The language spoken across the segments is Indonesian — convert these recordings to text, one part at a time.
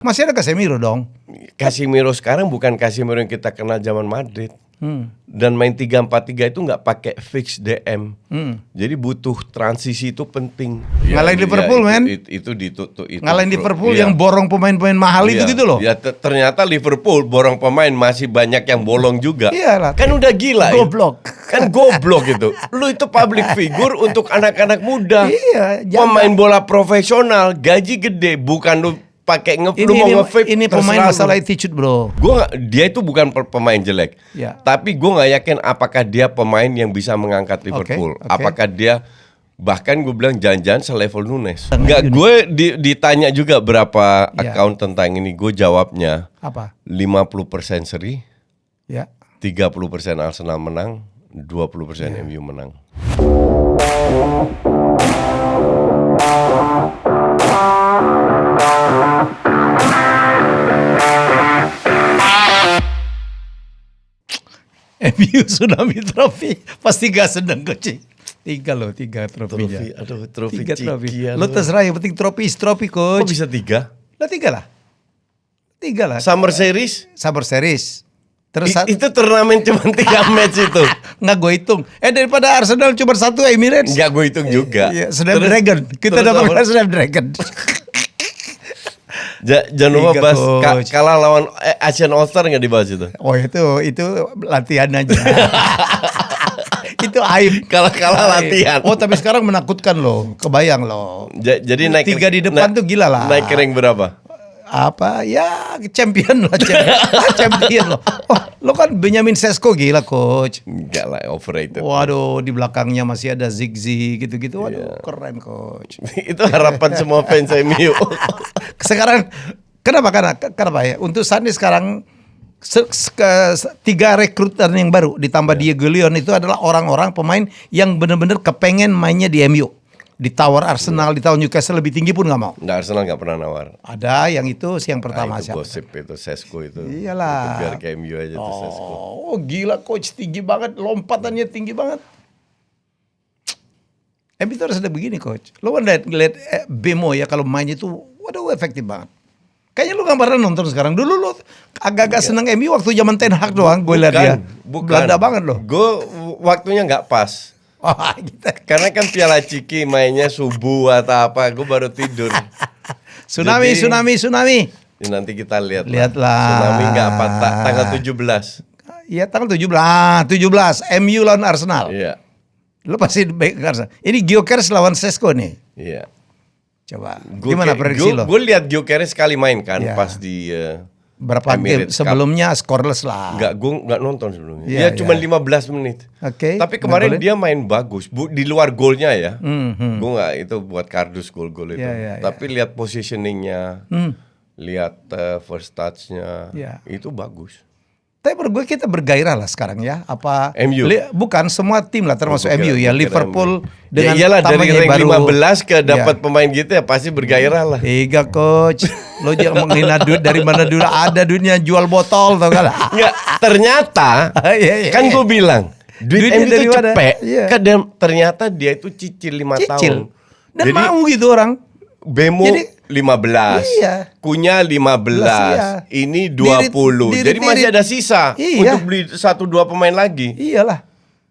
Masih ada Casemiro dong. Casemiro sekarang bukan Casemiro yang kita kenal zaman Madrid. Dan main 3-4-3 itu nggak pakai fix DM. Jadi butuh transisi itu penting. Ngalahin Liverpool, men. Itu ditutup. Ngalahin Liverpool yang borong pemain-pemain mahal itu gitu loh. Ya ternyata Liverpool borong pemain masih banyak yang bolong juga. Iyalah. Kan udah gila. Goblok. Kan goblok itu. Lu itu public figure untuk anak-anak muda. Iya. Pemain bola profesional, gaji gede, bukan lu pakai lu mau nge-vape. Ini pemain masalah attitude, bro. Dia itu bukan pemain jelek. Ya. Tapi gue nggak yakin apakah dia pemain yang bisa mengangkat Liverpool. Oke. Apakah dia, bahkan gue bilang jangan-jangan selevel Nunes. Enggak, gue ditanya juga berapa account tentang ini. Gue jawabnya Apa? 50% seri, Ya. 30% Arsenal menang, 20% MU menang. MU Tsunami Trophy pasti gak seneng coach. 3 trofinya. Trofi 3 trofi. Ciki. Lo terserah, yang penting trofi coach. Kok bisa 3? Lah 3 lah. 3 lah. Summer Series? Summer Series. Terus Itu turnamen cuma 3 match itu. nggak gue hitung. Daripada Arsenal cuma 1 Emirates. Enggak gue hitung juga. Iya, Snapdragon. Kita dapat Snapdragon. Jangan lupa bahas kalah lawan Asian All Star nggak dibahas itu? Oh itu latihan aja. Itu aib. Kalah latihan. Oh tapi sekarang menakutkan loh. Kebayang loh. Jadi naik 3 di depan tuh gila lah. Naik ke rank berapa? Apa ya champion lah. Champion loh. Oh, lo kan Benjamin Sesko gila coach. Enggak lah, overrated. Waduh, di belakangnya masih ada Zigzi gitu-gitu. Waduh, keren coach. Itu harapan semua fans MU. Sekarang kenapa ya? Untuk Sandi sekarang 3 rekrutan yang baru ditambah Diego Leon itu adalah orang-orang pemain yang benar-benar kepengen mainnya di MU. Ditawar Arsenal, ditawar Newcastle lebih tinggi pun nggak mau. Nah, Arsenal nggak pernah nawar. Ada yang itu yang pertama itu siapa? gosip itu Sesko itu. Iyalah. Itu biar ke MU aja tuh Sesko. Oh gila coach, tinggi banget, lompatannya tinggi banget. MU itu harus ada begini coach. Lo kan lihat Bemo ya kalau mainnya itu, waduh efektif banget. Kayaknya lu gak pernah nonton sekarang. Dulu lu agak-agak seneng MU waktu zaman Ten Hag doang. Gue lihat dia. Belanda banget loh. Gue waktunya nggak pas. Oh, gitu. Karena kan Piala Ciki mainnya subuh atau apa, gue baru tidur. Tsunami. Ya, nanti kita lihat. Lihatlah. Tsunami nggak apa tanggal 17. Iya tanggal 17 MU lawan Arsenal. Iya. Lu pasti baik Arsenal. Ini Gyökeres lawan Sesko nih. Iya. Coba. Gimana prediksi lo? Gue lihat Gyökeres sekali main kan Iya. pas di Berapa game Emirates sebelumnya scoreless lah. gue nggak nonton sebelumnya. Iya, Dia cuma iya. 15 menit. Oke. Tapi kemarin dia main bagus. Di luar golnya ya. Gue nggak itu buat kardus gol-gol itu. Iya, iya, Tapi lihat positioningnya, lihat first touch-nya, Iya. itu bagus. Tapi menurut gue kita bergairah lah sekarang ya. Apa MU? Bukan semua tim lah termasuk MU ya. Liverpool dengan dengan iyalah dari tambahnya rank baru 15 ke dapat pemain gitu ya pasti bergairah lah. 3 coach. Lo jangan menghina duit dari mana dulu ada duitnya jual botol tau gak lah. Enggak, ternyata Iya. kan gue bilang duit Duitnya MU dari itu mana? cepet. Iya. Kan ternyata dia itu cicil 5 tahun. Dan Jadi mau gitu orang. Bemo Jadi- 15, Iya. Kunya 15, Iya. ini 20. Jadi masih ada sisa Iya. untuk beli 1-2 pemain lagi. Iyalah.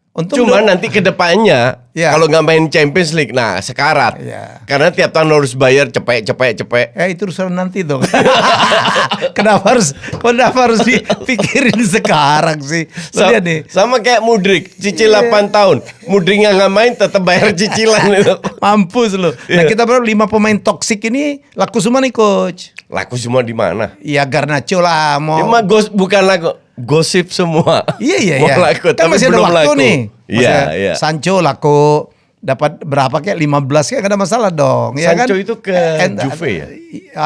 Untung Cuma nanti ke depannya Iya. kalau nggak main Champions League, nah sekarat. Iya. Karena tiap tahun harus bayar cepet. itu urusan nanti dong. Kenapa harus dipikirin sekarang sih? Lo lihat nih. Sama kayak Mudrik, cicil 8 tahun. Mudriknya nggak main tetap bayar cicilan itu. Mampus lo. Nah kita baru 5 pemain toksik ini laku semua nih coach. Laku semua di mana? Ya Garnacho lah mau. Emang bukan laku, gosip semua. Iya. Mau laku, Kan tapi masih ada belum waktu laku. nih. Iya. Sancho laku. Dapat berapa kayak 15 kayak gak ada masalah dong. Ya Sancho kan? itu ke Juve ya?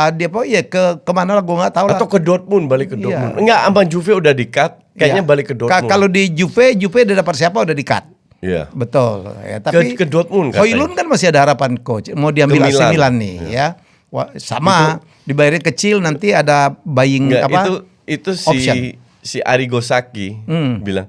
Dia apa ya ke mana lah gue nggak tahu lah. Atau ke Dortmund, balik ke Iya. Dortmund. Enggak, sama Juve udah di-cut. Kayaknya Iya. balik ke Dortmund. Kalau di Juve udah dapat siapa udah di-cut. Iya. Betul. Ya, tapi Ke Dortmund katanya. Højlund kan masih ada harapan coach. Mau diambil Ke AC Milan. Milan nih ya. Wah, sama dibayarnya kecil nanti ada buying Enggak, apa? itu option. si Arigosaki bilang,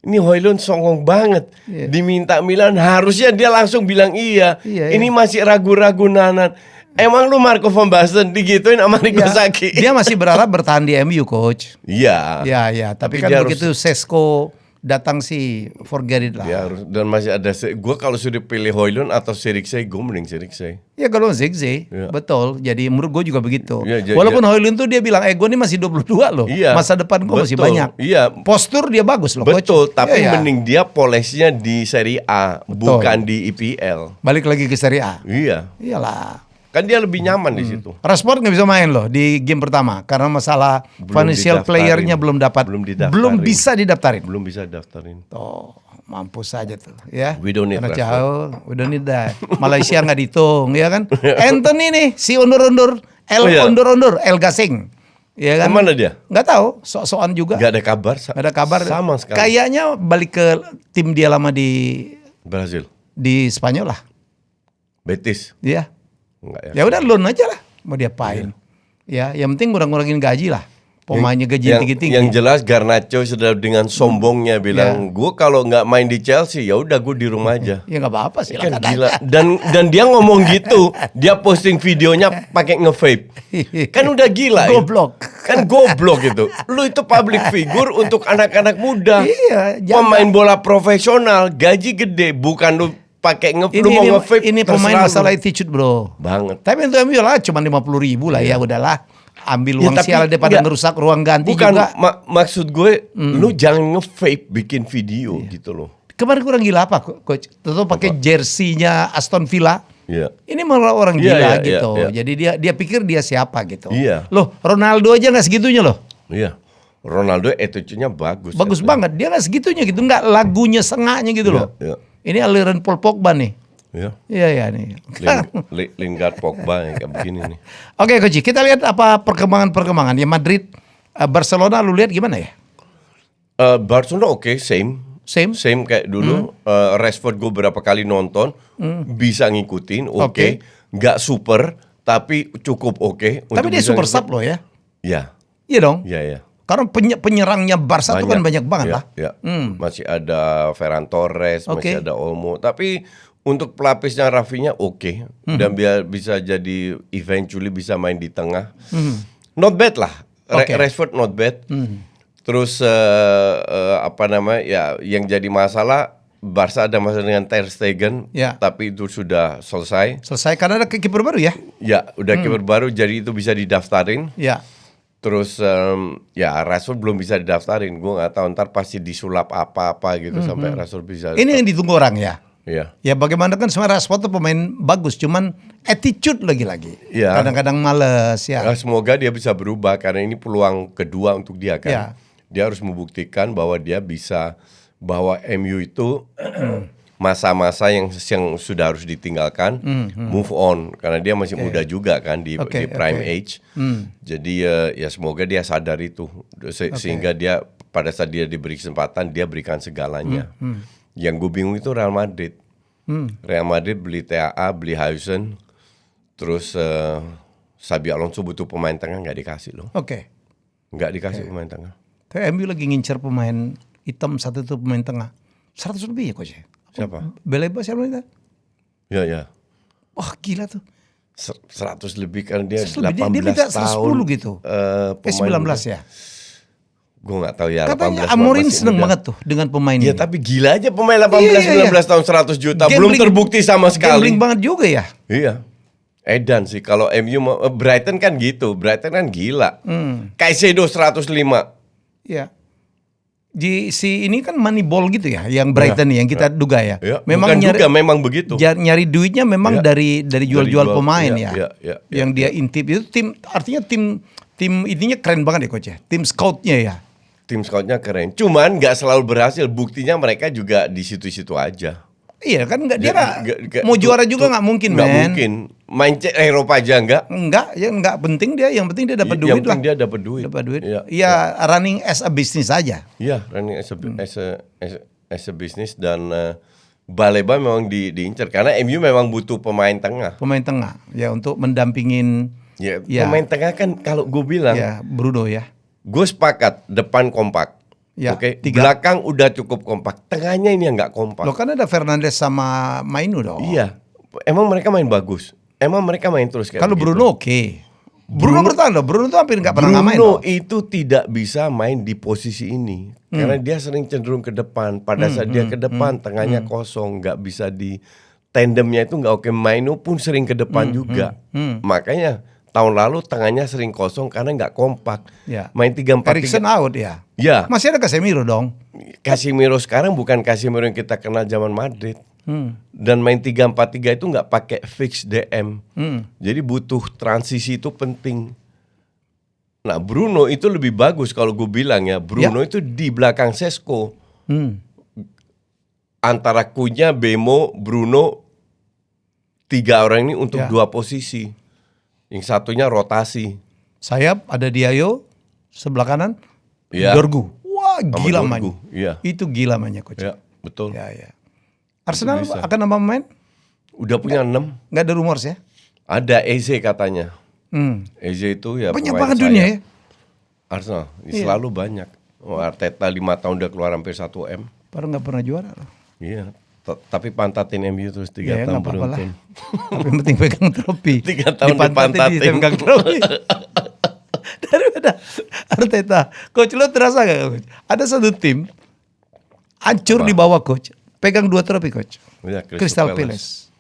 ini Højlund songong banget. Iya. Diminta Milan harusnya dia langsung bilang iya. Iya, Ini masih ragu-ragu nanan. Emang lu Marco van Basten digituin sama Rico Saki? Dia masih berharap bertahan di MU, coach. Iya. Ya, tapi kan dia begitu Sesko datang sih forget it lah. Dia harus, dan masih ada gue kalau sudah pilih Højlund atau Zirkzee, gue mending Zirkzee. Ya kalau Zirkzee, betul. Jadi menurut gue juga begitu. Ya, Walaupun Højlund tuh dia bilang, gue ini masih 22 loh. Iya, Masa depan gue masih banyak. Iya. Postur dia bagus loh, coach. Betul, tapi Iya. mending dia polesnya di Serie A, bukan di IPL. Balik lagi ke Serie A. Iya. Iyalah. Kan dia lebih nyaman di situ. Rashford nggak bisa main loh di game pertama karena masalah financial didaftarin. playernya belum dapat, Belum belum bisa didaftarin. Belum bisa daftarin. Tuh, mampus saja tuh, ya. We don't need Karena Rashford. jauh, we don't need that. Malaysia nggak dihitung, ya kan? Anthony nih, si undur-undur, Oh, iya. undur-undur, El Gasing, ya kan? Kemana dia? Nggak tahu, sok-sokan juga. Gak ada kabar. Nggak ada kabar. Sama sekali. Kayaknya balik ke tim dia lama di Brazil. Spanyol lah, Betis. ya. Enggak ya. Ya udah loan aja lah, mau diapain? Ya, yang penting ngurang-ngurangin gaji lah. Pemainnya gaji tinggi-tinggi. Yang jelas Garnacho sudah dengan sombongnya bilang, gue kalau nggak main di Chelsea ya udah gue di rumah aja. Ya nggak apa-apa sih. Kan gila. Dan dia ngomong gitu, dia posting videonya pakai nge-vape. Kan udah gila. Goblok. Kan goblok gitu. Lu itu public figure untuk anak-anak muda. Iya, Pemain bola profesional, gaji gede, bukan lu pakai lu mau nge-vape. Ini pemain masalah attitude, bro. Banget. Tapi untuk MU lah cuma 50.000 lah ya udahlah. Ambil uang tapi sial daripada enggak. ngerusak ruang ganti Bukan, juga. maksud gue, lu jangan nge-vape bikin video gitu loh. Kemarin kurang gila apa, coach? Tentu pakai jersey-nya Aston Villa. Iya. Ini malah orang Iya, gila iya, gitu. iya. Jadi dia pikir dia siapa gitu. Iya. Loh, Ronaldo aja nggak segitunya loh. Iya. Ronaldo attitude-nya bagus. Bagus banget. Dia nggak segitunya gitu. Nggak lagunya sengaknya gitu Iya, loh. iya. Ini aliran Paul Pogba nih. Iya. Iya nih. Lingard, Pogba yang kayak begini nih. Oke, Coach, kita lihat apa perkembangan ya Madrid, Barcelona. Lu lihat gimana ya? Barcelona oke, same kayak dulu. Rashford gue berapa kali nonton, bisa ngikutin, oke. Nggak super, tapi cukup oke. Tapi dia super sub loh ya. Iya. Iya dong. Iya. Karena penyerangnya Barca itu kan banyak banget Ya, lah. ya. Masih ada Ferran Torres, Oke. masih ada Olmo. Tapi untuk pelapisnya Rafinya oke. Dan biar bisa jadi eventually bisa main di tengah. Not bad lah. Oke. Rashford not bad. Terus apa namanya ya yang jadi masalah Barca ada masalah dengan Ter Stegen, Ya. tapi itu sudah selesai. Selesai karena ada kiper baru ya. Ya, udah kiper baru jadi itu bisa didaftarin. Ya. Terus ya Rashford belum bisa didaftarin. Gue nggak tahu ntar pasti disulap apa-apa gitu sampai Rashford bisa. Ini yang ditunggu orang ya. Iya. Ya bagaimana kan sebenarnya Rashford tuh pemain bagus, cuman attitude lagi-lagi. Iya. Kadang-kadang males ya. Nah, semoga dia bisa berubah karena ini peluang kedua untuk dia kan. Ya. Dia harus membuktikan bahwa dia bisa, bahwa MU itu masa-masa yang sudah harus ditinggalkan, move on karena dia masih muda juga kan di prime age. Jadi ya semoga dia sadar itu sehingga dia pada saat dia diberi kesempatan dia berikan segalanya. Yang gue bingung itu Real Madrid. Real Madrid beli TAA, beli Huijsen, terus Xabi Alonso butuh pemain tengah nggak dikasih loh. Oke. Nggak dikasih pemain tengah. Tapi MU lagi ngincer pemain hitam satu itu pemain tengah. 100 lebih ya coach ya? Siapa? Beleba siapa itu? Ya. Wah gila tuh. 100 lebih kan dia 100 lebih. 18 Dia minta tahun. 110 gitu. 19 ya. Gue nggak tahu ya. Katanya 18 Amorim masih seneng muda. banget tuh dengan pemain Ya ini. tapi gila aja pemain 18 Iya. 19 tahun 100 juta belum Gambling- terbukti sama sekali. Gambling banget juga ya. Iya. Edan sih kalau MU Brighton kan gitu. Brighton kan gila. Caicedo 105. Iya. Si ini kan Moneyball gitu ya, yang Brighton nih, yang kita duga ya. Ya, Memang bukan nyari, juga memang begitu. nyari duitnya memang Ya. dari jual-jual jual, pemain ya, ya. ya, Yang dia intip itu artinya tim ininya keren banget ya coach ya. Tim scoutnya ya. Tim scoutnya keren. Cuman nggak selalu berhasil. Buktinya mereka juga di situ-situ aja. Iya kan dia Nggak- mau tuh- juara juga tuh- nggak mungkin nggak men. mungkin. Main Eropa aja nggak. Enggak penting dia, yang penting dia dapat Yang duit lah. penting dia dapat duit. Dapat duit. Iya. Iya, running as a business aja. Iya, running as a business dan Baleba memang diincar karena MU memang butuh pemain tengah. Pemain tengah ya untuk mendampingin Ya, Ya. pemain tengah kan kalau gue bilang, ya Bruno ya. gue sepakat depan kompak. Ya, Oke, 3. belakang udah cukup kompak. Tengahnya ini yang nggak kompak. Loh kan ada Fernandes sama Mainu dong. Iya, emang mereka main bagus. Emang mereka main terus kayak Kalau begitu? Bruno oke. Bruno bertahan loh. Bruno tuh hampir nggak pernah nggak main Bruno loh. itu tidak bisa main di posisi ini karena dia sering cenderung ke depan. Pada saat dia ke depan, tengahnya kosong, nggak bisa di tandemnya itu nggak oke. Maino pun sering ke depan juga. Makanya tahun lalu tengahnya sering kosong karena nggak kompak. Ya. Main 3-4-3. Eriksen out ya. Ya, Masih ada Casemiro dong. Casemiro sekarang bukan Casemiro yang kita kenal zaman Madrid. Dan main 3-4-3 itu nggak pakai fix DM. Jadi butuh transisi itu penting. Nah Bruno itu lebih bagus kalau gue bilang ya. Bruno itu di belakang Sesko. Antara Cunha, Bemo, Bruno, 3 orang ini untuk 2 posisi. Yang satunya rotasi. Sayap ada Diayo, sebelah kanan Ya. Dorgu. Wah gila Dorgu, mainnya. iya. Itu gila mainnya coach. Ya, betul. Ya. Arsenal akan nambah pemain? Udah punya 6. Nggak ada rumors ya? Ada Eze katanya. Eze itu ya Banyak pemain banget dunia ya. Arsenal selalu banyak. Arteta 5 tahun udah keluar hampir 1 M. Padahal nggak pernah juara loh. Iya. Tapi pantatin MU terus 3 Ya tahun nggak apa-apa lah. beruntun. Tapi yang penting pegang trofi. 3 tahun Dipantatin, dipantatin. pegang trofi. Daripada Arteta. Coach lo terasa gak coach? Ada satu tim hancur di bawah coach. Pegang 2 trofi coach. Ya, Crystal Palace.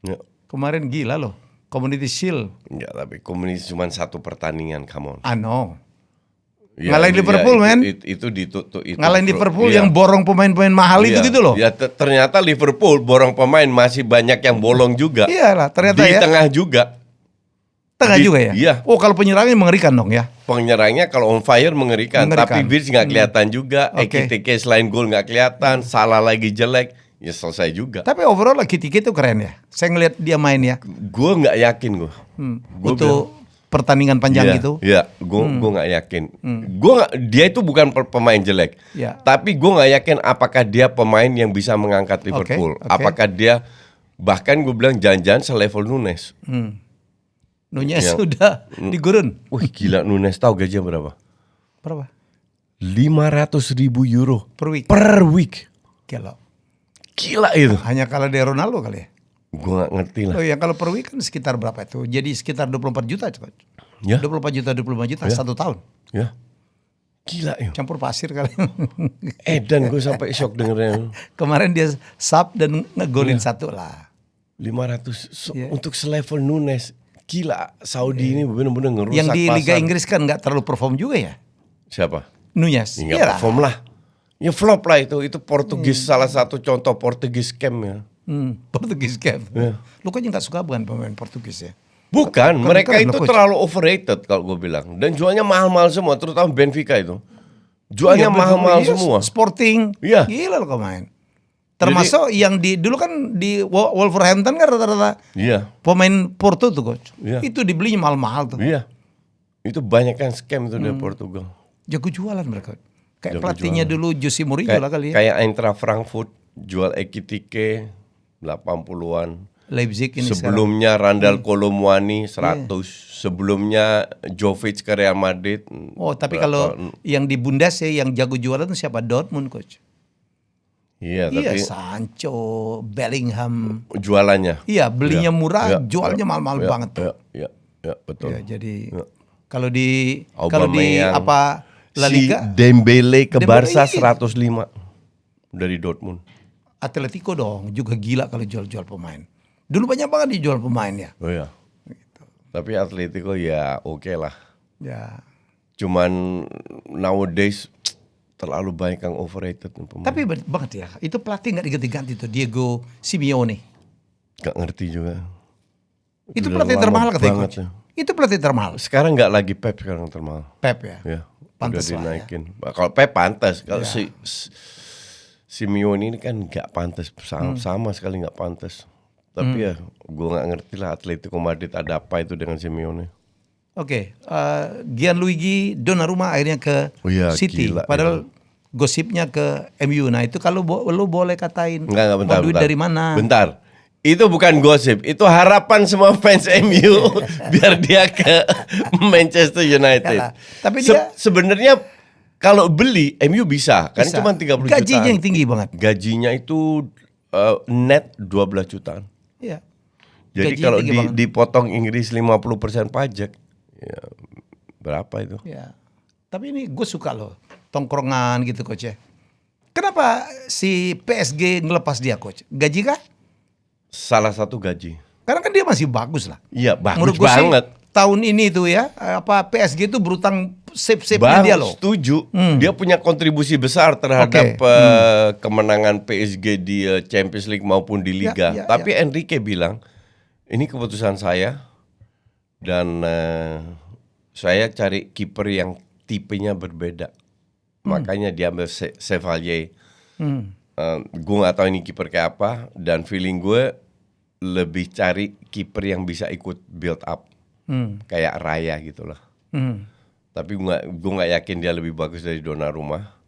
Ya. Kemarin gila loh. Community Shield. Ya, tapi komunis cuma 1 pertandingan, come on. Ano. Ya, Ngalahin Liverpool, men. Itu ditutup. Ngalahin Liverpool yang borong pemain-pemain mahal itu gitu loh. Ya ternyata Liverpool borong pemain masih banyak yang bolong juga. Iyalah, ternyata di ya. tengah juga. Tengah juga ya? Iya. Oh kalau penyerangnya mengerikan dong ya? Penyerangnya kalau on fire mengerikan. Tapi Virts nggak kelihatan juga. Oke. Ekitike selain gol nggak kelihatan. Salah lagi jelek. Ya selesai juga. Tapi overall Ekitike itu keren ya. Saya ngelihat dia main ya. Gue nggak yakin gue. Untuk pertandingan panjang gitu. Iya, gue nggak yakin. Dia itu bukan pemain jelek. Ya. Tapi gue nggak yakin apakah dia pemain yang bisa mengangkat Liverpool. Oke. Apakah dia bahkan gue bilang jangan-jangan selevel Nunes. Nunez sudah digurun. Wih gila, Nunes tahu gajinya berapa? Berapa? 500.000 euro Per week. per week. Gila. Gila itu. Hanya kalah dari Ronaldo kali ya. Gue nggak ngerti lah. Oh ya kalau per week kan sekitar berapa itu? Jadi sekitar 24 juta coach. Ya. 24 juta 1 tahun. Ya. Gila ya. Campur pasir kali. Dan gue sampai shock dengernya. Kemarin dia sub dan ngegolin 1 lah. 500 untuk selevel Nunes. Gila, Saudi ini benar-benar ngerusak Yang di Liga pasar. Inggris kan nggak terlalu perform juga ya? Siapa? Nunez. Ya, nggak perform lah. Ya flop lah itu. Itu Portugis salah satu contoh Portugis scam ya. Portugis cap. Ya. Lu kan nggak suka bukan pemain Portugis ya? Bukan, mereka keren itu loh, Coach. terlalu overrated kalau gue bilang. Dan jualnya mahal-mahal semua, terutama Benfica itu. Jualnya Iya, mahal-mahal iya, semua. Sporting. Iya. Gila lo kau main. Termasuk yang dulu kan di Wolverhampton kan rata-rata Iya, pemain Porto tuh coach. Iya. Itu dibelinya mahal-mahal tuh. iya. Itu banyak kan scam itu dari Portugal. Jago jualan mereka. Kayak Jago pelatihnya dulu Jose Mourinho lah kali ya. Kayak Eintracht Frankfurt jual Ekitike 80-an. Leipzig ini Sebelumnya Randal Kolomwani 100. Sebelumnya Jovic ke Real Madrid. sekarang. Oh tapi kalau yang di Bundes ya yang jago jualan tuh siapa? Dortmund coach. Iya, Iya tapi Sancho, Bellingham. jualannya. Iya belinya murah, Iya, jualnya mahal-mahal iya, banget. Iya, betul. Ya, jadi Iya. kalau di Aubameyang. apa La Liga Si Dembele ke Dembele, Barca iya. 105 dari Dortmund. Atletico dong juga gila kalau jual-jual pemain. Dulu banyak banget dijual pemain ya. Oh ya. Tapi Atletico ya oke lah. Ya. Cuman nowadays terlalu banyak yang overrated pemain. Tapi banget ya. Itu pelatih nggak diganti-ganti tuh Diego Simeone. Gak ngerti juga. Itu Udah pelatih lama termahal katanya banget coach. ya. Itu pelatih termahal. Sekarang nggak lagi Pep sekarang termahal. Pep ya. Ya. Pantes Udah lah ya. dinaikin. Kalau Pep pantas. Kalau Simeone ini kan nggak pantas. Sama sekali nggak pantas. Tapi ya gue nggak ngerti lah Atletico Madrid ada apa itu dengan Simeone. Oke, Gianluigi Donnarumma akhirnya ke Oh iya, City. gila, Padahal gosipnya ke MU. Nah itu kalau lu boleh katain Enggak, bentar, mau duit bentar. dari mana? Bentar. Itu bukan gosip, itu harapan semua fans MU biar dia ke Manchester United. Yalah, tapi dia- sebenarnya kalau beli MU bisa, kan Bisa. cuma 30 jutaan. Gajinya yang tinggi banget. Gajinya itu net 12 jutaan. Iya. Jadi Gaji kalau tinggi banget. dipotong Inggris 50% pajak, ya berapa itu? Ya. Tapi ini gue suka loh tongkrongan gitu coach ya. Kenapa si PSG ngelepas dia coach? Gaji kah? Salah satu gaji. Karena kan dia masih bagus lah. Iya, bagus Menurut gue sih, banget. tahun ini tuh ya PSG itu berutang save-nya dia loh. Setuju. Dia punya kontribusi besar terhadap Oke. kemenangan PSG di Champions League maupun di Liga. Ya, Tapi Enrique bilang, ini keputusan saya dan saya cari kiper yang tipenya berbeda. Makanya dia ambil Chevalier. Gue nggak tahu ini kiper kayak apa, dan feeling gue lebih cari kiper yang bisa ikut build up, kayak Raya gitulah. Tapi gue nggak yakin dia lebih bagus dari Donnarumma.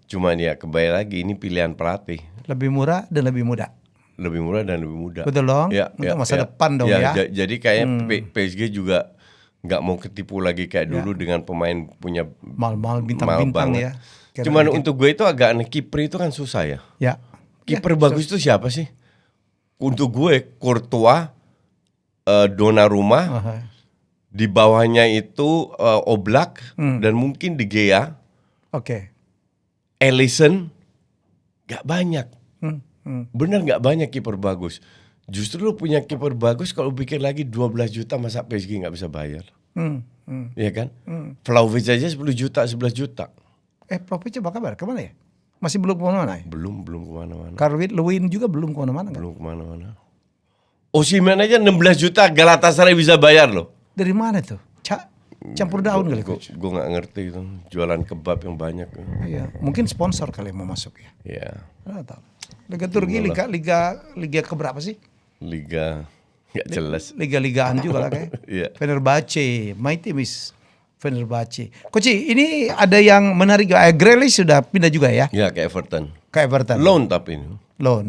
Cuman ya kembali lagi ini pilihan pelatih. Lebih murah dan lebih muda. Lebih murah dan lebih muda. Betul dong. Untuk masa depan dong ya. Jadi kayaknya PSG juga nggak mau ketipu lagi kayak dulu dengan pemain punya Mal-mal bintang-bintang banget. ya. Kira Cuman dikit. untuk gue itu agak aneh, kiper itu kan susah ya. Ya. Kiper bagus itu siapa sih? Untuk gue Courtois, Donnarumma, di bawahnya itu Oblak dan mungkin De Gea, Oke. Alisson, nggak banyak. Bener nggak banyak kiper bagus. Justru lu punya kiper bagus kalau pikir lagi 12 juta masa PSG nggak bisa bayar. Iya kan? Vlahovic aja 10 juta, 11 juta. Vlahovic apa kabar? Kemana ya? Masih belum kemana-mana ya? Belum kemana-mana. Calvert-Lewin juga belum kemana-mana kan? Belum kemana-mana. Osimhen aja 16 juta Galatasaray bisa bayar loh. Dari mana tuh? Campur daun kali coach. Gue nggak ngerti itu. Jualan kebab yang banyak. Iya, mungkin sponsor kali yang mau masuk ya. Iya. Nggak tahu. Liga Turki, liga keberapa sih? Liga nggak jelas. Liga-ligaan juga lah kayak. Iya. Fenerbahce, my team is Fenerbahce. Coach, ini ada yang menarik. Grealish sudah pindah juga ya? Ya ke Everton. Ke Everton. Loan tapi ini. Loan.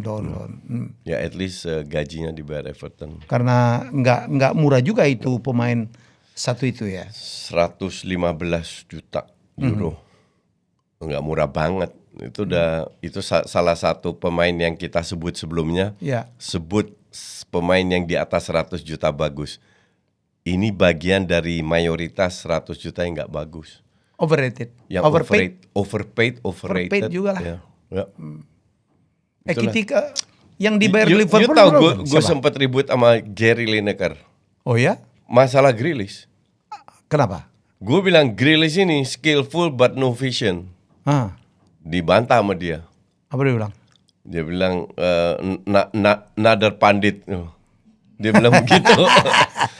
Ya at least gajinya dibayar Everton. Karena nggak murah juga itu pemain satu itu ya. 115 juta euro. Nggak murah banget. Itu salah satu pemain yang kita sebut sebelumnya. Ya. Sebut pemain yang di atas 100 juta bagus. Ini bagian dari mayoritas 100 juta yang nggak bagus. Overrated. Yang overpaid. Overpaid juga lah. Ya. Ketika yang dibayar Liverpool. You tahu gue sempat ribut sama Gary Lineker. Oh ya? Masalah Grealish. Kenapa? Gue bilang Grealish ini skillful but no vision. Dibantah sama dia. Apa dia bilang? Dia bilang nader pandit. Dia bilang begitu.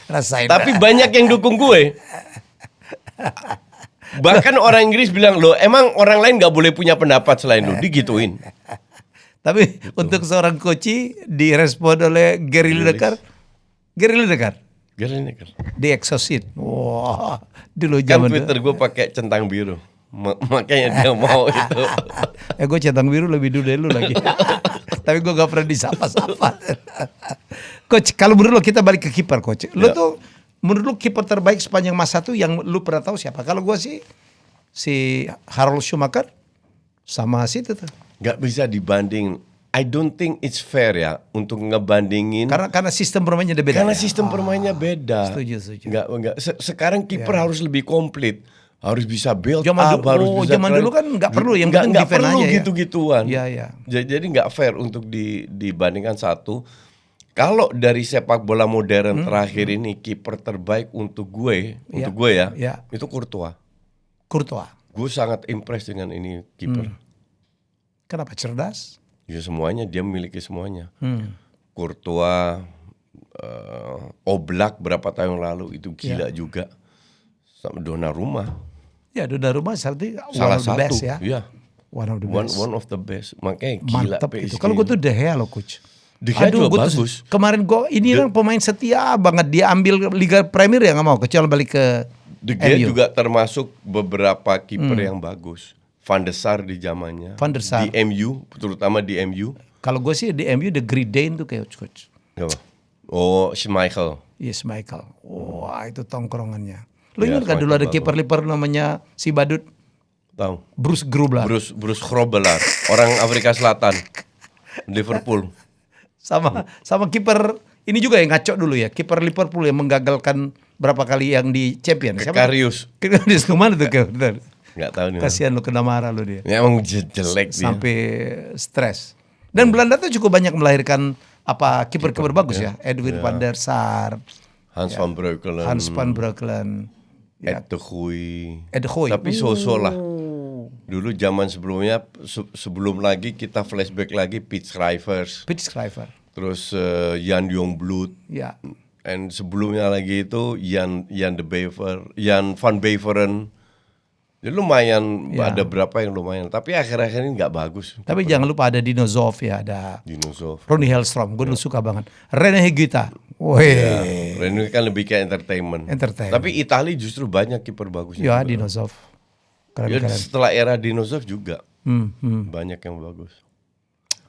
Rasain. Tapi banyak yang dukung gue. Bahkan orang Inggris bilang, loh emang orang lain gak boleh punya pendapat selain lu. Digituin. Tapi untuk seorang coach direspon oleh Gary Lineker. Gary Lineker di Exorcist. Wah, dulu Kan zaman Twitter gue pakai centang biru. Makanya dia mau itu. Gue centang biru lebih dulu dari lu lagi. Tapi gue gak pernah disapa-sapa. Coach, kalau menurut lo kita balik ke kiper coach. Lo tuh menurut lo kiper terbaik sepanjang masa tuh yang lu pernah tahu siapa? Kalau gue sih si Harold Schumacher sama si itu tuh. Gak bisa dibanding. I don't think it's fair ya untuk ngebandingin. Karena sistem permainnya beda. Karena sistem permainnya beda. Setuju. Nggak. Sekarang kiper harus lebih komplit. Harus bisa build zaman up, harus bisa zaman dulu kan nggak perlu, yang penting nggak defend perlu aja ya. gitu-gituan. Iya. Jadi nggak fair untuk dibandingkan satu. Kalau dari sepak bola modern terakhir ini kiper terbaik untuk gue ya. Itu Courtois. Gue sangat impress dengan ini kiper. Kenapa? Cerdas? Ya semuanya, dia memiliki semuanya. Courtois, Oblak berapa tahun lalu itu gila juga. Sama Donnarumma. Ya Donnarumma salah satu. The best ya. Iya. One of the best. One of the best. Makanya gila Mantap PSG. itu. Kalau gue tuh De Gea loh coach. De Gea juga bagus. Kemarin gue ini kan pemain setia banget. Dia ambil Liga Premier ya nggak mau. Kecuali balik ke De Gea MU. juga termasuk beberapa kiper yang bagus. Van der Sar di zamannya. Van der Sar. Di MU, terutama di MU. Kalau gue sih di MU The Great Dane tuh kayak coach. Apa? Oh, Schmeichel. Yes, Michael. Wah itu tongkrongannya. Lu Ya, ingat kan dulu ada Schmeichel kiper Liverpool namanya si Badut? Tahu? Bruce Grobbelaar. Bruce Grobbelaar, orang Afrika Selatan. Liverpool. Sama kiper Ini juga yang ngaco dulu ya, kiper Liverpool yang menggagalkan berapa kali yang di Champion. Karius. Karius kemana tuh? Nggak tahu nih. Kasihan lu, kena marah lu dia. Ya, emang jelek dia. Sampai stres. Dan Belanda tuh cukup banyak melahirkan kiper-kiper bagus ya. Edwin van der Sar, Hans van Breukelen. Hans van Breukelen, Ed de Goey. Tapi so-so lah. Dulu zaman sebelumnya, sebelum lagi kita flashback lagi Piet Schrijvers. Terus Jan Jongbloed. Ya. Dan sebelumnya lagi itu Jan van Beveren. Jadi lumayan, ada berapa yang lumayan. Tapi akhir-akhir ini nggak bagus. Tapi jangan lupa ada Dino Zoff ya, ada Dino Zoff. Ronnie Hellstrom, gue dulu suka banget. Rene Higuita. Wih. Rene kan lebih kayak entertainment. Tapi Italia justru banyak kiper bagusnya. Ya, Dino Zoff. Ya, setelah era Dino Zoff juga banyak yang bagus.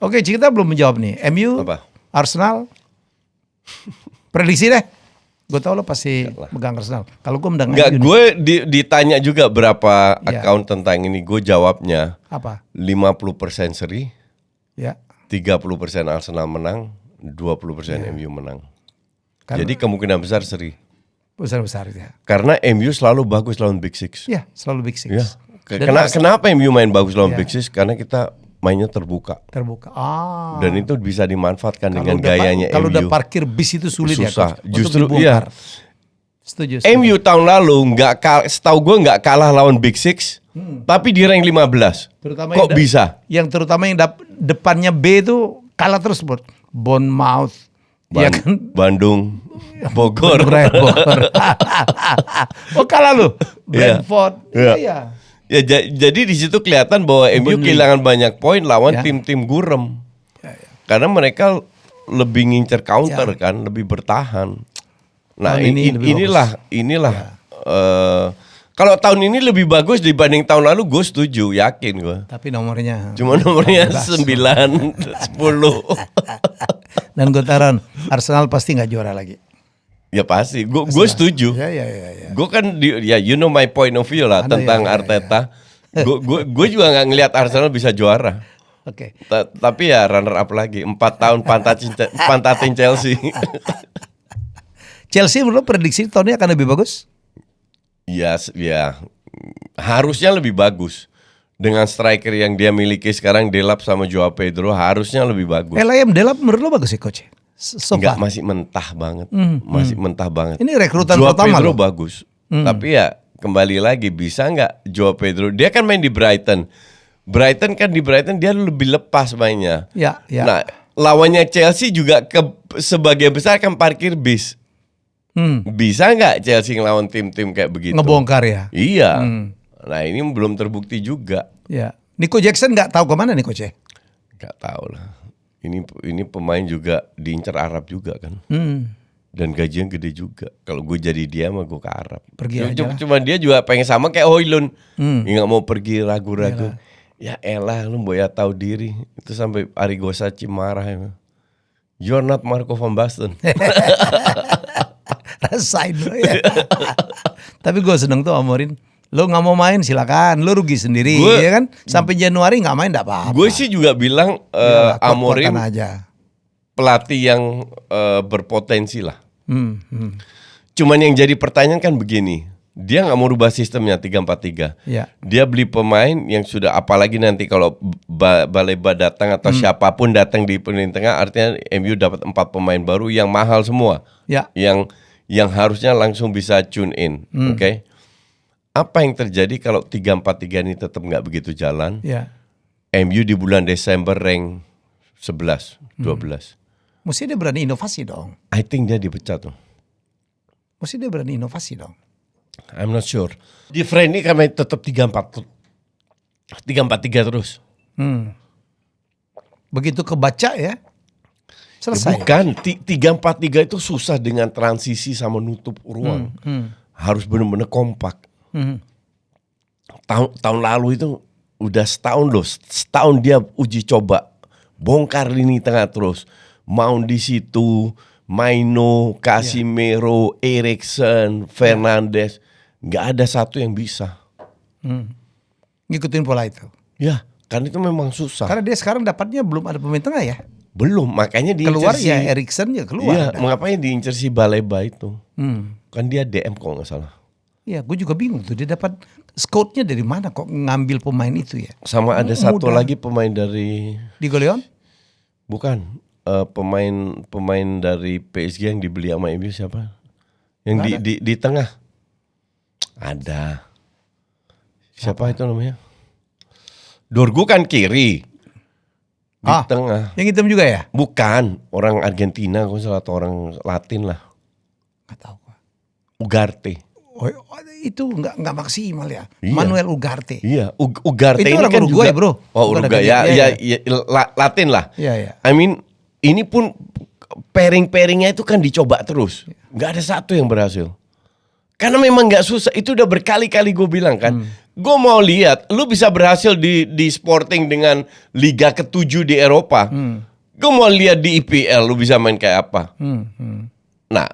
Oke, kita belum menjawab nih. MU, apa? Arsenal, prediksi deh. Gue tau lo pasti megang Arsenal. Kalau gue mendengar nggak, gue ditanya juga berapa account tentang ini. Gue jawabnya apa? 50% seri, ya. 30% Arsenal menang, 20% MU menang. Jadi kemungkinan besar seri. Besar ya. Karena MU selalu bagus lawan Big Six. Iya, selalu Big Six. Ya. Kenapa MU main bagus lawan Big Six? Karena kita mainnya terbuka. Dan itu bisa dimanfaatkan dengan gayanya MU. Kalau udah parkir bis itu sulit. Susah. Ya, justru iya. Setuju. MU tahun lalu setahu gue nggak kalah lawan Big Six, tapi di rank 15. Terutama kok bisa? Yang terutama yang depannya B itu kalah terus, Bournemouth, ya kan? Bandung, Bogor. Oh kalah lu, Brentford. Iya. Ya, jadi di situ kelihatan bahwa MU kehilangan banyak poin lawan tim-tim gurem. Karena mereka lebih ngincer counter kan, lebih bertahan. Nah, inilah kalau tahun ini lebih bagus dibanding tahun lalu, gue setuju, yakin gue. Tapi nomornya nomornya 9, 10. Dan gue taruh Arsenal pasti nggak juara lagi. Ya pasti, gue setuju. Ya. Gue kan, you know my point of view lah tentang Arteta. Gue juga nggak ngelihat Arsenal bisa juara. Oke. Tapi ya runner up lagi, 4 tahun pantatin Chelsea. Chelsea menurut prediksi tahun ini akan lebih bagus? Ya, harusnya lebih bagus. Dengan striker yang dia miliki sekarang, Delap sama Joao Pedro, harusnya lebih bagus. LAM Delap menurut lo bagus sih, coach? Enggak, masih mentah banget. Mentah banget. Ini rekrutan Joao pertama Pedro loh. Bagus. Tapi ya kembali lagi, bisa nggak Joao Pedro? Dia kan main di Brighton. Di Brighton dia lebih lepas mainnya. Ya. Nah, lawannya Chelsea juga sebagian besar kan parkir bis. Bisa nggak Chelsea ngelawan tim-tim kayak begitu? Ngebongkar ya? Iya. Nah, ini belum terbukti juga. Ya. Nico Jackson nggak tahu kemana nih, coach? Nggak tahu lah. Ini pemain juga diincar Arab juga kan. Dan gajinya gede juga. Kalau gue jadi dia mah gue ke Arab. Cuma dia juga pengen sama kayak Højlund. Nggak mau pergi ragu-ragu. Ya elah, lu boya tahu diri. Itu sampai Arrigo Sacchi marah ya. You're not Marco van Basten. Rasain lo ya. Tapi gue seneng tuh Amorim. Lo nggak mau main silakan, lo rugi sendiri, ya kan? Sampai Januari nggak main nggak apa-apa. Gue sih juga bilang Amorim aja. Pelatih yang berpotensi lah. Cuman yang jadi pertanyaan kan begini, dia nggak mau rubah sistemnya 3-4-3. Ya. Dia beli pemain yang sudah, apalagi nanti kalau Baleba datang atau siapapun datang di peringkat tengah, artinya MU dapat 4 pemain baru yang mahal semua. Ya. Yang harusnya langsung bisa tune in, oke? Apa yang terjadi kalau 3-4-3 ini tetap nggak begitu jalan? Ya. MU di bulan Desember rank 11, 12. Mesti dia berani inovasi dong. I think dia dipecat tuh. Mesti dia berani inovasi dong. I'm not sure. Di friend ini kami tetap 3-4-3 terus. Begitu kebaca ya, selesai. Ya bukan, 3-4-3 itu susah dengan transisi sama nutup ruang. Harus benar-benar kompak. Tahun lalu itu udah setahun dia uji coba bongkar lini tengah terus, Mount di situ, Maino, Casemiro, Eriksen, Fernandes, nggak ada satu yang bisa ngikutin pola itu. Ya, kan itu memang susah. Karena dia sekarang dapatnya belum ada pemain tengah ya. Belum, makanya diincer Keluar si ya Eriksen ya keluar. Iya, Udah. makanya diincer si Baleba itu. Hmm. Kan dia DM kalau nggak salah. Iya, gue juga bingung tuh dia dapat scout-nya dari mana kok ngambil pemain itu ya. Sama ada satu Mudah. lagi pemain dari Di Goleon? bukan pemain dari PSG yang dibeli sama MU siapa? Yang di tengah. Ada. Siapa itu namanya? Dorgu kan kiri. Di tengah. Yang hitam juga ya? Bukan, orang Argentina kalau salah atau orang Latin lah. Nggak tahu. Ugarte. Oh, itu nggak maksimal ya. Iya. Manuel Ugarte. Iya, Ugarte Itu ini orang kan Uruguay, juga, bro. Oh, Bukan Uruguay Argentina. ya, Latin lah. Iya, iya. I mean, ini pun pairing-pairingnya itu kan dicoba terus. Nggak ada satu yang berhasil. Karena memang nggak susah. Itu udah berkali-kali gue bilang kan. Gue mau lihat, lu bisa berhasil di Sporting dengan Liga ke-7 di Eropa. Gue mau lihat di IPL, lu bisa main kayak apa. Nah,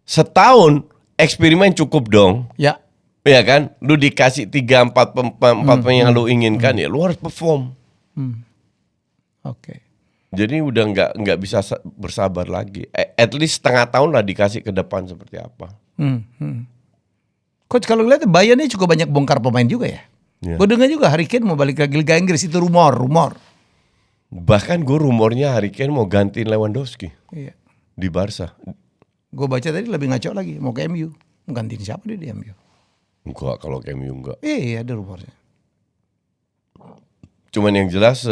setahun eksperimen cukup dong. Ya. Ya kan, lu dikasih 3-4 pemain yang lu inginkan ya, lu harus perform. Oke. Jadi udah nggak bisa bersabar lagi. At least setengah tahun lah dikasih ke depan seperti apa. Coach kalau lihat Bayern ini cukup banyak bongkar pemain juga ya. Iya. Gue dengar juga Harry Kane mau balik lagi Liga Inggris, itu rumor. Bahkan gue rumornya Harry Kane mau gantiin Lewandowski Iya. di Barca. Gue baca tadi lebih ngaco lagi mau ke MU. Mau gantiin siapa dia di MU? Enggak, kalau ke MU enggak. Iya ada rumornya. Cuman yang jelas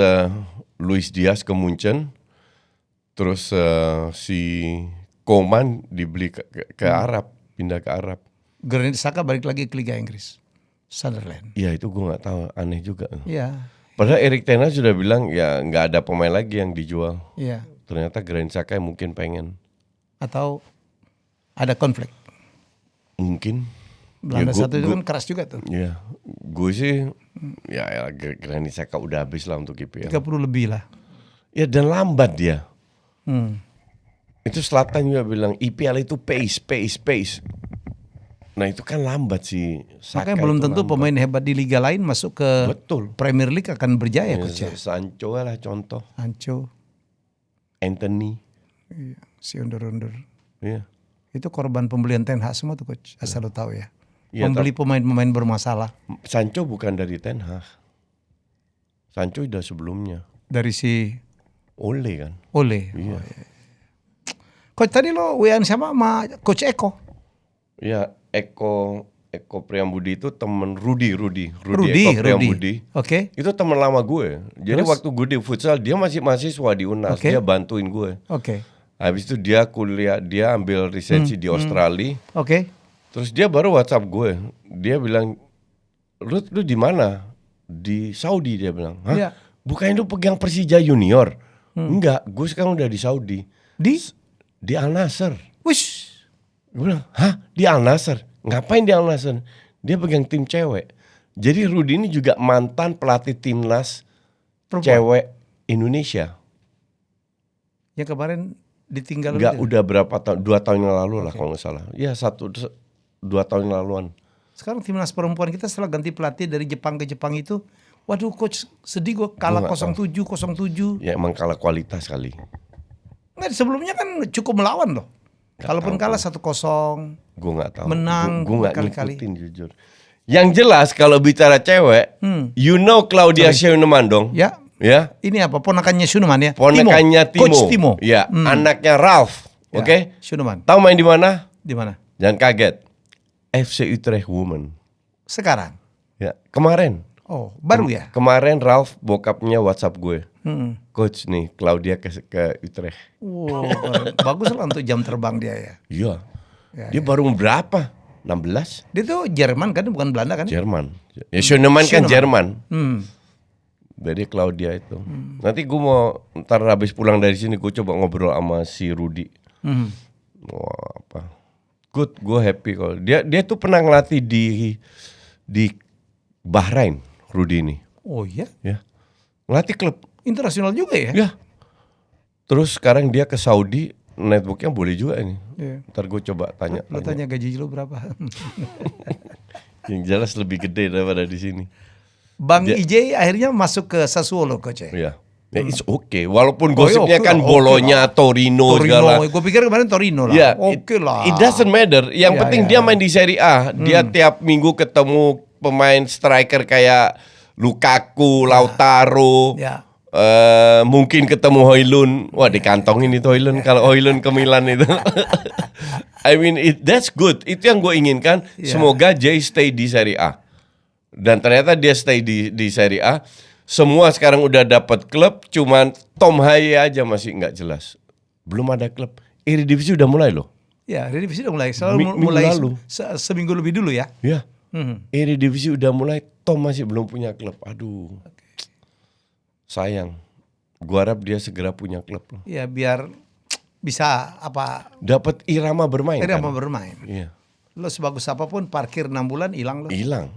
Luis Diaz ke Munchen, terus si Koman dibeli ke Arab, pindah ke Arab. Granit Xhaka balik lagi ke Liga Inggris, Sunderland. Ya itu gue nggak tahu, aneh juga. Iya. Padahal Erik ten Hag sudah bilang ya nggak ada pemain lagi yang dijual. Iya. Ternyata Granit Xhaka yang mungkin pengen. Atau ada konflik. Mungkin. Belanda Ya, satu itu kan keras juga tuh. Ya, gue sih ya Granit Xhaka udah habis lah untuk IPL. 30 lebih lah. Ya dan lambat dia. Hmm. Itu Zlatan juga bilang IPL itu pace. Nah itu kan lambat sih. Makanya belum tentu pemain hebat di liga lain masuk ke Betul. Premier League akan berjaya Ya, coach ya. Sancho lah contoh. Anco, Anthony. si undur-undur. Iya. Itu korban pembelian Ten Hag semua tuh coach. Asal lo tahu ya. Iya, Membeli pemain-pemain bermasalah. Sancho bukan dari Ten Hag. Sancho udah sebelumnya. Dari si Ole kan. Ole. Iya. Coach tadi lo WA siapa sama Coach Eko? Iya, Eko Priambudi itu temen Rudi Eko Rudi. Priambudi. Oke. Itu teman lama gue. Jadi Terus? waktu gue di futsal dia masih mahasiswa di UNAS, Oke. dia bantuin gue. Oke. Habis itu dia kuliah, dia ambil research di Australia. Oke. Terus dia baru WhatsApp gue. Dia bilang, lu di mana? Di Saudi dia bilang. Hah? Iya. Bukannya lu pegang Persija Junior? Enggak, gue sekarang udah di Saudi. Di Al Nassr. Wish. Gue bilang, hah? Di Al Nassr? Ngapain di Al Nassr? Dia pegang tim cewek. Jadi Rudi ini juga mantan pelatih timnas Perempuan. cewek Indonesia. Yang kemarin ditinggal. Enggak, gitu. udah berapa tahun? 2 tahun yang lalu lah kalau nggak salah. Iya 1-2 tahun yang laluan. Sekarang timnas perempuan kita setelah ganti pelatih dari Jepang ke Jepang itu, waduh coach sedih gue kalah Gua nggak 07. Ya emang kalah kualitas kali. Nggak, sebelumnya kan cukup melawan loh. Kalaupun kalah 1-0. Gue nggak tahu. Menang Gue nggak berkali-kali. ngikutin jujur. Yang jelas kalau bicara cewek, you know Claudia Scheunemann dong. Ya. Ya. Ini apa? Ponakannya Schunemann ya? Ponakannya Timo. Coach Timo. Ya. Anaknya Ralf. Ya, Oke. Schunemann. Tahu main di mana? Di mana? Jangan kaget. FC Utrecht Women. Sekarang. Ya. Kemarin. Oh, baru ya? Kemarin Ralf bokapnya WhatsApp gue. Hmm. Coach nih Claudia ke Utrecht. Wow, bagus lah untuk jam terbang dia ya. Iya. Ya, Dia baru berapa? 16? Dia tuh Jerman kan, bukan Belanda kan? Jerman. Ya Scheunemann kan Jerman. Hmm. Dari Claudia itu. Nanti gue mau ntar habis pulang dari sini gue coba ngobrol sama si Rudi. Hmm. Wah, apa? Good, gue happy kalau dia tuh pernah ngelatih di Bahrain, Rudi ini. Oh iya? Ya. Ngelatih klub. Internasional juga ya? Ya. Terus sekarang dia ke Saudi, networknya boleh juga ini. Iya. Ntar gue coba tanya. Lo tanya gaji lo berapa? Yang jelas lebih gede daripada di sini. Bang IJ akhirnya masuk ke Sassuolo coach ya? Iya. Ya, it's okay. Walaupun Oh, ya, gosipnya oke kan lah, Bolonya, Torino segala. Gue pikir kemarin Torino lah. Ya, Oke lah. It doesn't matter. Yang Ya, penting ya, dia ya. main di Serie A. Dia tiap minggu ketemu pemain striker kayak Lukaku, Lautaro. Ya. Mungkin ketemu Højlund. Wah, dikantongin itu Højlund kalau Højlund ke Milan itu. I mean, that's good. Itu yang gue inginkan. Ya. Semoga Jay stay di Serie A. Dan ternyata dia stay di Serie A. Semua sekarang udah dapat klub, cuman Tom Haye aja masih nggak jelas. Belum ada klub. Eredivisie udah mulai loh. Ya, Eredivisie udah mulai. Selalu Minggu mulai lalu. seminggu lebih dulu ya. Ya. Eredivisie udah mulai, Tom masih belum punya klub. Aduh. Sayang. Gua harap dia segera punya klub loh. Ya, biar bisa apa? Dapat irama bermain. Irama kan? bermain. Iya. Lo sebagus apapun parkir 6 bulan hilang lo. Hilang.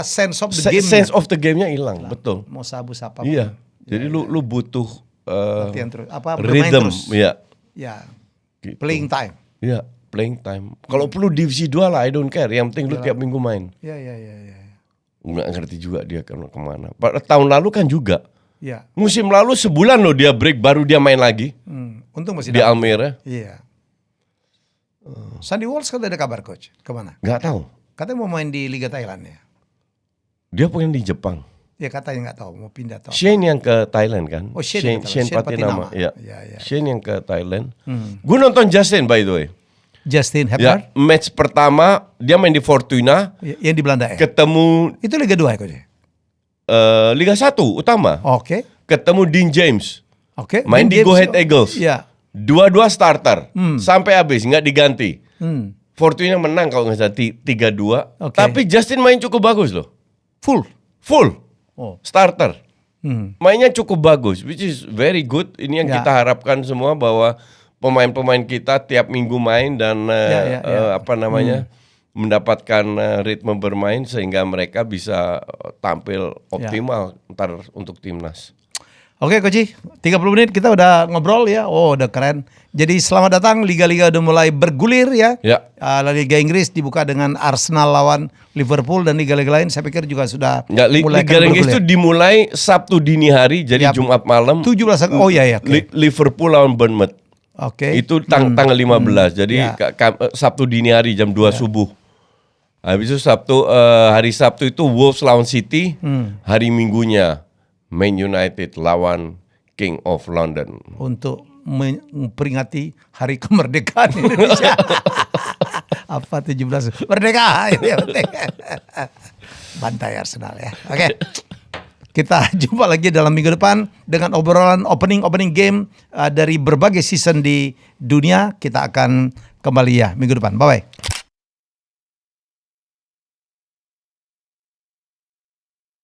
Sense of the game. Sense of the game-nya hilang, betul. Mau sabus apapun. Iya. Jadi lu butuh Latihan terus. Bermain rhythm, terus. ya. Ya. Gitu. Playing time. Iya, playing time. Kalau perlu divisi 2 lah, I don't care. Yang penting lu tiap minggu main. Ya. Nggak ngerti juga dia kemana. Tahun lalu kan juga. Ya. Musim lalu sebulan loh dia break, baru dia main lagi Untung masih di dapat. Almere. Iya. Sandy Walsh kan ada kabar coach. Kemana? Nggak tahu. Katanya mau main di Liga Thailand ya. Dia pengen di Jepang. Ya katanya nggak tahu mau pindah atau. Shane yang ke Thailand kan? Oh, Shane Patinama. Ya. Ya. Shane yang ke Thailand. Gue nonton Justin by the way. Justin Ya, Hepburn. match pertama dia main di Fortuna, Yang di Belanda ya. ketemu Itu Liga 2 ya coach. Liga 1 utama. Oke. Ketemu Dean James. Oke. Main di Dean Go James, Ahead Eagles. Iya. Dua-dua starter sampai habis nggak diganti. Hmm. Fortuna menang kalau nggak salah 3-2. Oke. Tapi Justin main cukup bagus loh. Full. Oh. Starter. Hmm. Mainnya cukup bagus, which is very good. Ini yang Ya. kita harapkan semua bahwa pemain-pemain kita tiap minggu main dan Ya. mendapatkan ritme bermain sehingga mereka bisa tampil optimal ntar untuk timnas. Oke Coach, 30 menit kita udah ngobrol ya. Oh udah keren. Jadi selamat datang, Liga-Liga udah mulai bergulir ya. Ya. Liga Inggris dibuka dengan Arsenal lawan Liverpool dan Liga-Liga lain saya pikir juga sudah Nggak, mulai Liga Inggris itu dimulai Sabtu dini hari, jadi Ya, Jumat malam. 17. Oh ya. Oke. Liverpool lawan Bournemouth. Oke. Itu tanggal 15. Jadi Ya. Sabtu dini hari jam 2 subuh. Habis itu hari Sabtu itu Wolves lawan City. Hari Minggunya Man United lawan King of London. Untuk memperingati Hari Kemerdekaan Indonesia. Apa 17? Merdeka. Itu yang penting. Bantai Arsenal ya. Oke. Kita jumpa lagi dalam minggu depan dengan obrolan opening game dari berbagai season di dunia. Kita akan kembali ya minggu depan. Bye-bye.